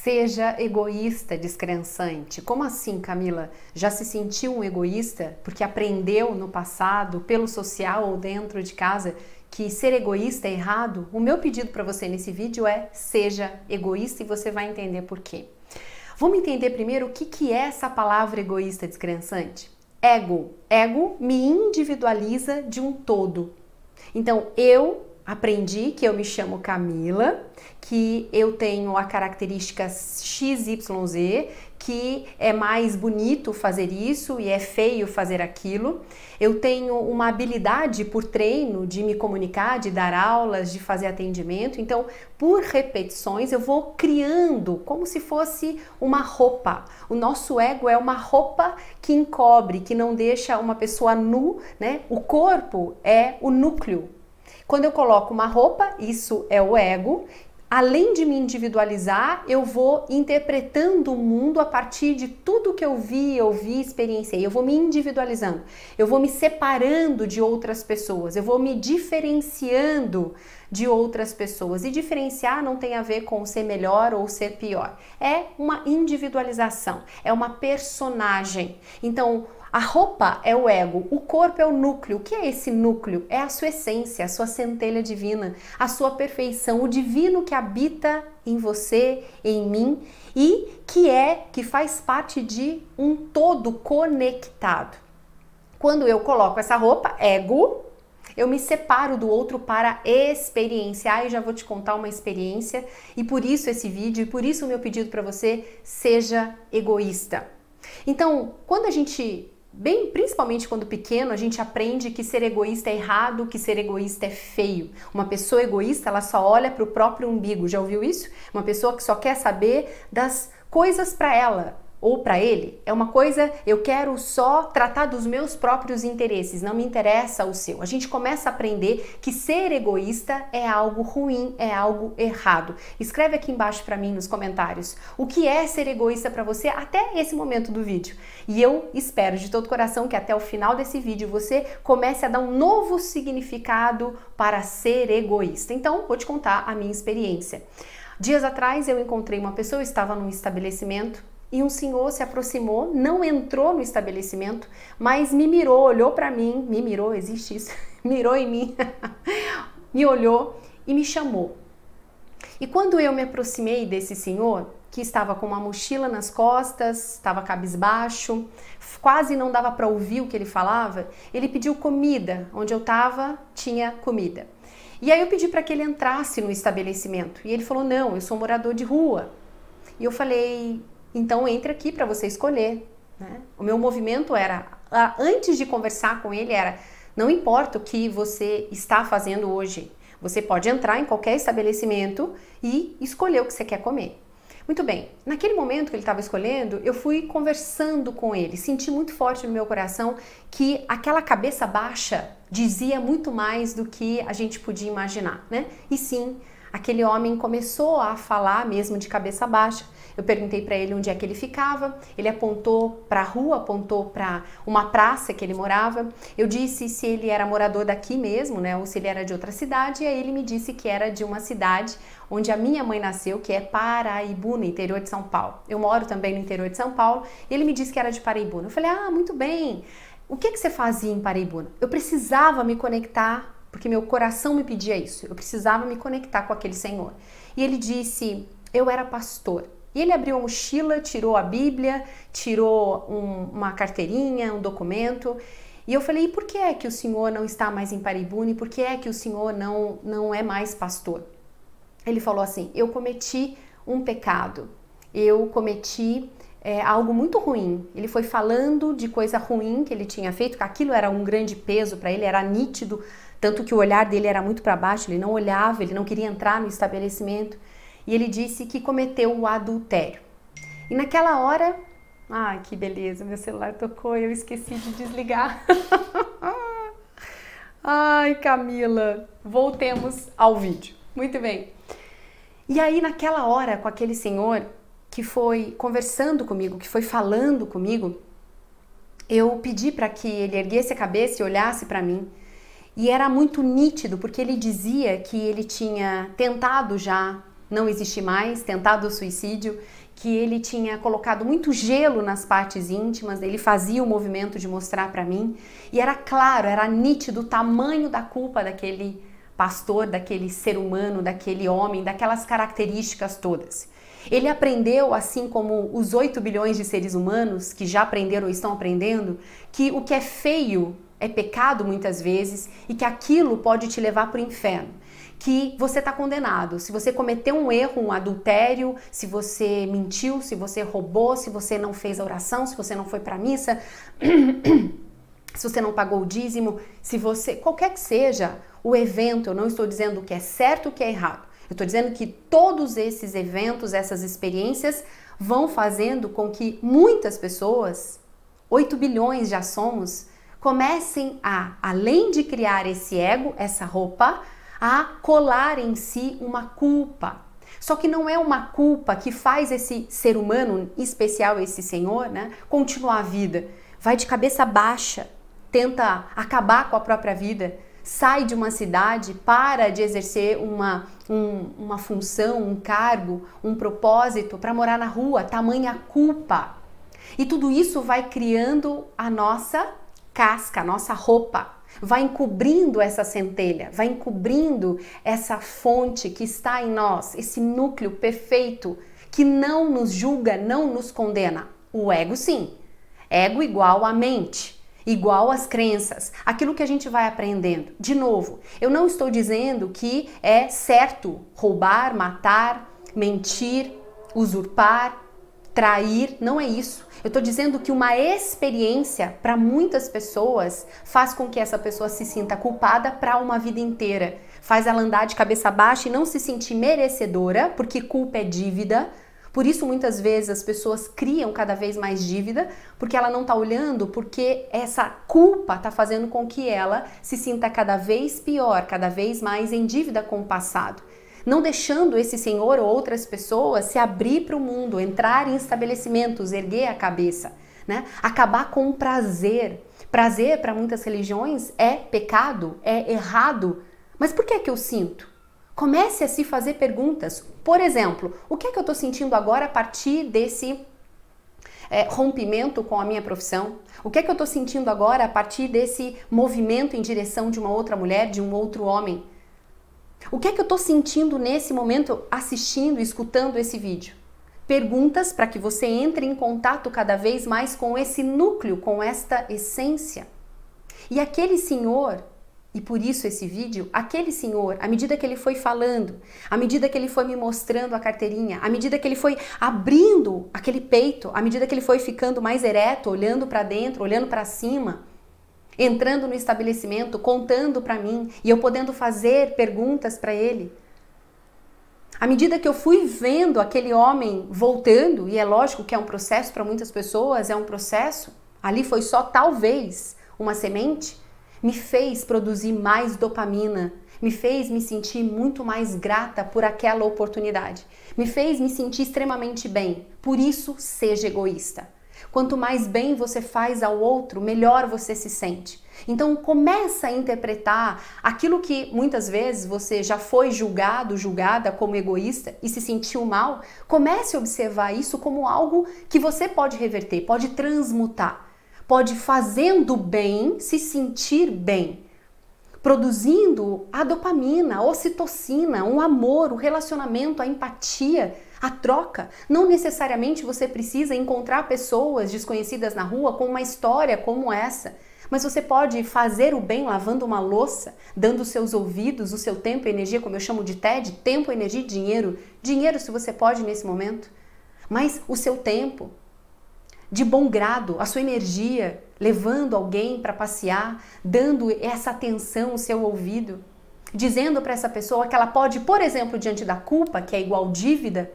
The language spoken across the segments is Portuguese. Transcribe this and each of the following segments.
Seja egoísta, descrençante. Como assim, Camila? Já se sentiu um egoísta porque aprendeu no passado, pelo social ou dentro de casa, que ser egoísta é errado? O meu pedido para você nesse vídeo é: seja egoísta, e você vai entender por quê. Vamos entender primeiro o que é essa palavra egoísta, descrençante? Ego. Ego me individualiza de um todo. Então, eu aprendi que eu me chamo Camila, que eu tenho a característica XYZ, que é mais bonito fazer isso e é feio fazer aquilo. Eu tenho uma habilidade por treino de me comunicar, de dar aulas, de fazer atendimento. Então, por repetições, eu vou criando como se fosse uma roupa. O nosso ego é uma roupa que encobre, que não deixa uma pessoa nu, né? O corpo é o núcleo. Quando eu coloco uma roupa, isso é o ego. Além de me individualizar, eu vou interpretando o mundo a partir de tudo que eu vi, experienciei. Eu vou me individualizando, eu vou me separando de outras pessoas, eu vou me diferenciando de outras pessoas. E diferenciar não tem a ver com ser melhor ou ser pior. É uma individualização, é uma personagem. Então, a roupa é o ego, o corpo é o núcleo. O que é esse núcleo? É a sua essência, a sua centelha divina, a sua perfeição, o divino que habita em você, em mim, e que faz parte de um todo conectado. Quando eu coloco essa roupa, ego, eu me separo do outro para experienciar, e já vou te contar uma experiência, e por isso esse vídeo, e por isso o meu pedido para você: seja egoísta. Então, quando a gente, principalmente quando pequeno, a gente aprende que ser egoísta é errado, que ser egoísta é feio. Uma pessoa egoísta, ela só olha para o próprio umbigo. Já ouviu isso? Uma pessoa que só quer saber das coisas para ela ou para ele. É uma coisa, eu quero só tratar dos meus próprios interesses, não me interessa o seu. A gente começa a aprender que ser egoísta é algo ruim, é algo errado. Escreve aqui embaixo para mim nos comentários o que é ser egoísta para você até esse momento do vídeo. E eu espero de todo coração que até o final desse vídeo você comece a dar um novo significado para ser egoísta. Então, vou te contar a minha experiência. Dias atrás eu encontrei uma pessoa, eu estava num estabelecimento, e um senhor se aproximou, não entrou no estabelecimento, mas me mirou, olhou para mim, me mirou, existe isso? Mirou em mim, me olhou e me chamou. E quando eu me aproximei desse senhor, que estava com uma mochila nas costas, estava cabisbaixo, quase não dava para ouvir o que ele falava, ele pediu comida. Onde eu estava, tinha comida. E aí eu pedi para que ele entrasse no estabelecimento. E ele falou: não, eu sou morador de rua. E eu falei: então entre aqui para você escolher, né? O meu movimento era, antes de conversar com ele, era: não importa o que você está fazendo hoje, você pode entrar em qualquer estabelecimento e escolher o que você quer comer. Muito bem, naquele momento que ele estava escolhendo, eu fui conversando com ele, senti muito forte no meu coração que aquela cabeça baixa dizia muito mais do que a gente podia imaginar, né? E sim, aquele homem começou a falar mesmo de cabeça baixa. Eu perguntei para ele onde é que ele ficava, ele apontou para a rua, apontou para uma praça que ele morava. Eu disse se ele era morador daqui mesmo, né, ou se ele era de outra cidade, e aí ele me disse que era de uma cidade onde a minha mãe nasceu, que é Paraibuna, interior de São Paulo. Eu moro também no interior de São Paulo, e ele me disse que era de Paraibuna. Eu falei: ah, muito bem. O que você fazia em Paraibuna? Eu precisava me conectar, porque meu coração me pedia isso. Eu precisava me conectar com aquele senhor. E ele disse: eu era pastor. E ele abriu a mochila, tirou a Bíblia, tirou uma carteirinha, um documento. E eu falei: e por que é que o senhor não está mais em Paraibuna? E por que é que o senhor não é mais pastor? Ele falou assim: eu cometi um pecado. Eu cometi algo muito ruim. Ele foi falando de coisa ruim que ele tinha feito, que aquilo era um grande peso para ele, era nítido, tanto que o olhar dele era muito para baixo, ele não olhava, ele não queria entrar no estabelecimento. E ele disse que cometeu o adultério. E naquela hora, ai, que beleza, meu celular tocou e eu esqueci de desligar. Ai, Camila, voltemos ao vídeo. Muito bem. E aí, naquela hora, com aquele senhor que foi conversando comigo, que foi falando comigo, eu pedi para que ele erguesse a cabeça e olhasse para mim. E era muito nítido, porque ele dizia que ele tinha tentado já não existir mais, tentado o suicídio, que ele tinha colocado muito gelo nas partes íntimas, ele fazia o movimento de mostrar para mim, e era claro, era nítido o tamanho da culpa daquele pastor, daquele ser humano, daquele homem, daquelas características todas. Ele aprendeu, assim como os 8 bilhões de seres humanos que já aprenderam ou estão aprendendo, que o que é feio é pecado muitas vezes e que aquilo pode te levar para o inferno. Que você está condenado. Se você cometeu um erro, um adultério, se você mentiu, se você roubou, se você não fez a oração, se você não foi para a missa, se você não pagou o dízimo, se você, qualquer que seja o evento, eu não estou dizendo o que é certo e o que é errado. Eu estou dizendo que todos esses eventos, essas experiências vão fazendo com que muitas pessoas, 8 bilhões já somos, comecem a, além de criar esse ego, essa roupa, a colar em si uma culpa. Só que não é uma culpa que faz esse ser humano, em especial esse senhor, né, continuar a vida. Vai de cabeça baixa, tenta acabar com a própria vida, sai de uma cidade, para de exercer uma função, um cargo, um propósito para morar na rua, tamanha culpa. E tudo isso vai criando a nossa casca, a nossa roupa. Vai encobrindo essa centelha, vai encobrindo essa fonte que está em nós, esse núcleo perfeito que não nos julga, não nos condena. O ego, sim. Ego igual a mente, igual às crenças, aquilo que a gente vai aprendendo. De novo, eu não estou dizendo que é certo roubar, matar, mentir, usurpar, trair, não é isso. Eu estou dizendo que uma experiência para muitas pessoas faz com que essa pessoa se sinta culpada para uma vida inteira. Faz ela andar de cabeça baixa e não se sentir merecedora, porque culpa é dívida. Por isso, muitas vezes, as pessoas criam cada vez mais dívida, porque ela não está olhando, porque essa culpa está fazendo com que ela se sinta cada vez pior, cada vez mais em dívida com o passado. Não deixando esse senhor ou outras pessoas se abrir para o mundo, entrar em estabelecimentos, erguer a cabeça, né? Acabar com o prazer. Prazer, para muitas religiões, é pecado, é errado. Mas por que é que eu sinto? Comece a se fazer perguntas. Por exemplo, o que é que eu estou sentindo agora a partir desse rompimento com a minha profissão? O que é que eu estou sentindo agora a partir desse movimento em direção de uma outra mulher, de um outro homem? O que é que eu estou sentindo nesse momento assistindo, escutando esse vídeo? Perguntas para que você entre em contato cada vez mais com esse núcleo, com esta essência. E aquele senhor, e por isso esse vídeo, aquele senhor, à medida que ele foi falando, à medida que ele foi me mostrando a carteirinha, à medida que ele foi abrindo aquele peito, à medida que ele foi ficando mais ereto, olhando para dentro, olhando para cima, entrando no estabelecimento, contando para mim e eu podendo fazer perguntas para ele. À medida que eu fui vendo aquele homem voltando, e é lógico que é um processo para muitas pessoas, é um processo, ali foi só talvez uma semente, me fez produzir mais dopamina, me fez me sentir muito mais grata por aquela oportunidade, me fez me sentir extremamente bem. Por isso, seja egoísta. Quanto mais bem você faz ao outro, melhor você se sente. Então começa a interpretar aquilo que muitas vezes você já foi julgado, julgada como egoísta e se sentiu mal. Comece a observar isso como algo que você pode reverter, pode transmutar, pode fazendo bem, se sentir bem, produzindo a dopamina, a ocitocina, um amor, o relacionamento, a empatia, a troca. Não necessariamente você precisa encontrar pessoas desconhecidas na rua com uma história como essa, mas você pode fazer o bem lavando uma louça, dando os seus ouvidos, o seu tempo e energia, como eu chamo de TED, tempo, energia e dinheiro. Dinheiro se você pode nesse momento, mas o seu tempo, de bom grado, a sua energia, levando alguém para passear, dando essa atenção, o seu ouvido, dizendo para essa pessoa que ela pode, por exemplo, diante da culpa, que é igual dívida,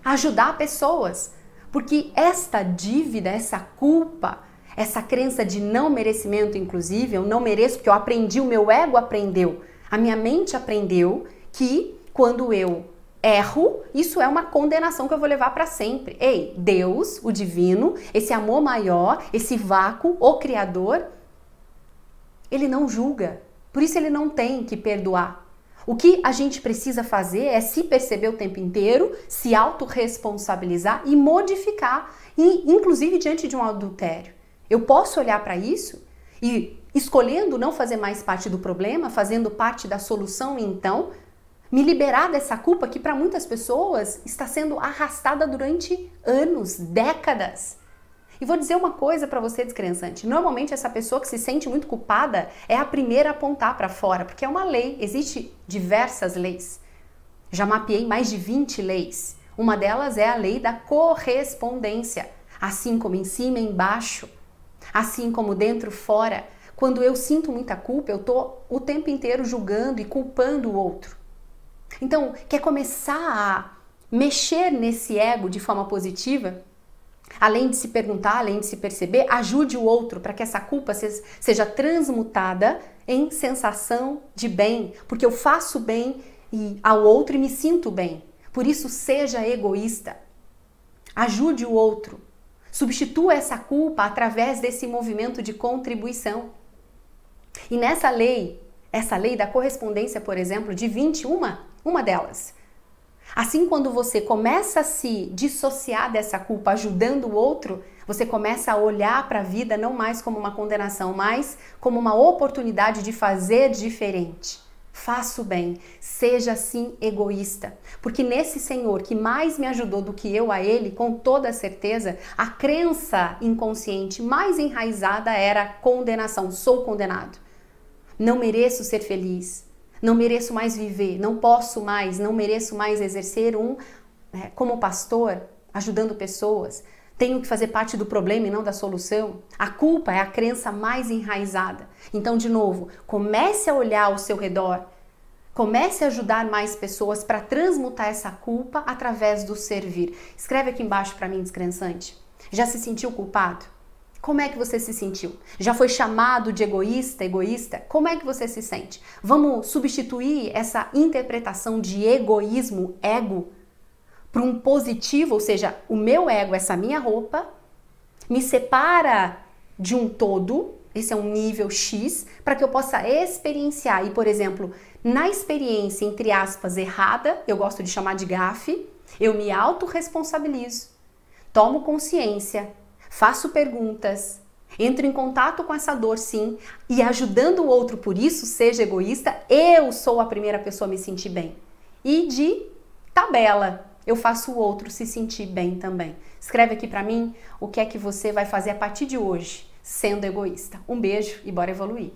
ajudar pessoas, porque esta dívida, essa culpa, essa crença de não merecimento, inclusive, eu não mereço porque eu aprendi, o meu ego aprendeu, a minha mente aprendeu que quando eu erro, isso é uma condenação que eu vou levar para sempre. Ei, Deus, o divino, esse amor maior, esse vácuo, o Criador, ele não julga, por isso ele não tem que perdoar. O que a gente precisa fazer é se perceber o tempo inteiro, se autorresponsabilizar e modificar, inclusive diante de um adultério. Eu posso olhar para isso e, escolhendo não fazer mais parte do problema, fazendo parte da solução, então me liberar dessa culpa que para muitas pessoas está sendo arrastada durante anos, décadas. E vou dizer uma coisa para você, descrençante. Normalmente essa pessoa que se sente muito culpada é a primeira a apontar para fora, porque é uma lei, existe diversas leis. Já mapeei mais de 20 leis. Uma delas é a lei da correspondência, assim como em cima e embaixo, assim como dentro e fora. Quando eu sinto muita culpa, eu tô o tempo inteiro julgando e culpando o outro. Então, quer começar a mexer nesse ego de forma positiva? Além de se perguntar, além de se perceber, ajude o outro para que essa culpa seja transmutada em sensação de bem, porque eu faço bem ao outro e me sinto bem. Por isso, seja egoísta. Ajude o outro. Substitua essa culpa através desse movimento de contribuição. E nessa lei, essa lei da correspondência, por exemplo, de 21, uma delas. Assim, quando você começa a se dissociar dessa culpa ajudando o outro, você começa a olhar para a vida não mais como uma condenação, mas como uma oportunidade de fazer diferente. Faça o bem, seja assim egoísta, porque nesse Senhor que mais me ajudou do que eu a Ele, com toda certeza, a crença inconsciente mais enraizada era a condenação, sou condenado, não mereço ser feliz. Não mereço mais viver, não posso mais, não mereço mais exercer como pastor, ajudando pessoas. Tenho que fazer parte do problema e não da solução. A culpa é a crença mais enraizada. Então, de novo, comece a olhar ao seu redor. Comece a ajudar mais pessoas para transmutar essa culpa através do servir. Escreve aqui embaixo para mim, descrençante. Já se sentiu culpado? Como é que você se sentiu? Já foi chamado de egoísta? Como é que você se sente? Vamos substituir essa interpretação de egoísmo, ego, por um positivo, ou seja, o meu ego, essa minha roupa, me separa de um todo, esse é um nível X, para que eu possa experienciar. E, por exemplo, na experiência, entre aspas, errada, eu gosto de chamar de gafe, eu me autorresponsabilizo, tomo consciência, faço perguntas, entro em contato com essa dor, sim, e ajudando o outro por isso, seja egoísta, eu sou a primeira pessoa a me sentir bem. E de tabela, eu faço o outro se sentir bem também. Escreve aqui pra mim o que é que você vai fazer a partir de hoje, sendo egoísta. Um beijo e bora evoluir!